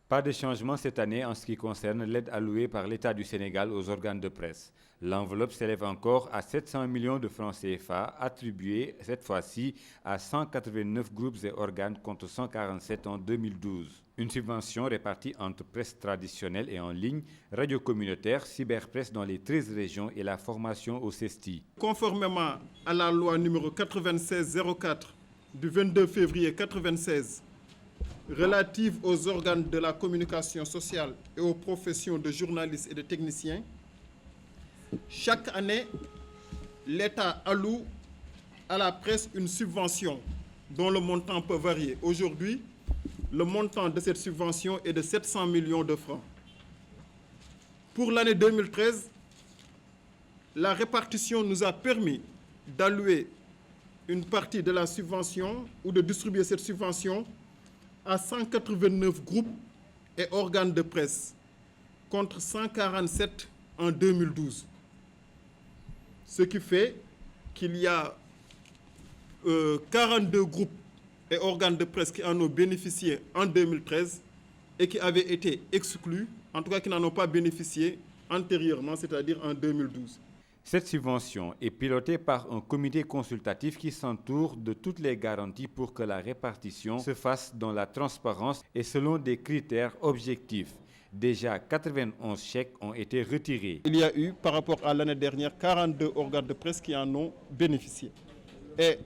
Pas de changement cette année en ce qui concerne l'aide allouée par l'État du Sénégal aux organes de presse. L'enveloppe s'élève encore à 700 millions de francs CFA, attribués cette fois-ci à 189 groupes et organes contre 147 en 2012. Une subvention répartie entre presse traditionnelle et en ligne, radio communautaire, cyberpresse dans les 13 régions et la formation au CESTI. Conformément à la loi numéro 9604 du 22 février 1996, relative aux organes de la communication sociale et aux professions de journalistes et de techniciens, chaque année, l'État alloue à la presse une subvention dont le montant peut varier. Aujourd'hui, le montant de cette subvention est de 700 millions de francs. Pour l'année 2013, la répartition nous a permis d'allouer une partie de la subvention ou de distribuer cette subvention à 189 groupes et organes de presse, contre 147 en 2012. Ce qui fait qu'il y a 42 groupes et organes de presse qui en ont bénéficié en 2013 et qui avaient été exclus, en tout cas qui n'en ont pas bénéficié antérieurement, c'est-à-dire en 2012. Cette subvention est pilotée par un comité consultatif qui s'entoure de toutes les garanties pour que la répartition se fasse dans la transparence et selon des critères objectifs. Déjà, 91 chèques ont été retirés. Il y a eu, par rapport à l'année dernière, 42 organes de presse qui en ont bénéficié. Et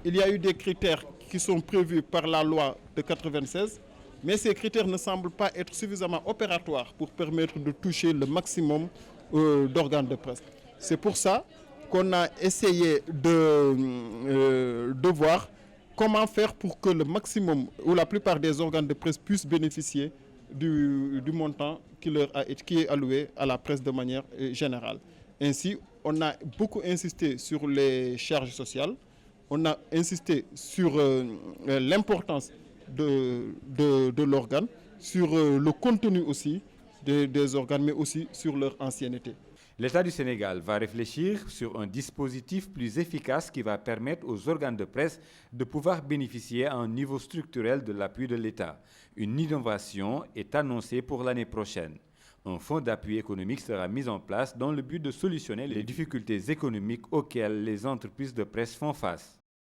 il y a eu des critères qui sont prévus par la loi de 1996, mais ces critères ne semblent pas être suffisamment opératoires pour permettre de toucher le maximum d'organes de presse. C'est pour ça qu'on a essayé de voir comment faire pour que le maximum ou la plupart des organes de presse puissent bénéficier du montant qui est alloué à la presse de manière générale. Ainsi, on a beaucoup insisté sur les charges sociales, on a insisté sur l'importance de l'organe, sur le contenu aussi des organes, mais aussi sur leur ancienneté. L'État du Sénégal va réfléchir sur un dispositif plus efficace qui va permettre aux organes de presse de pouvoir bénéficier à un niveau structurel de l'appui de l'État. Une innovation est annoncée pour l'année prochaine. Un fonds d'appui économique sera mis en place dans le but de solutionner les difficultés économiques auxquelles les entreprises de presse font face.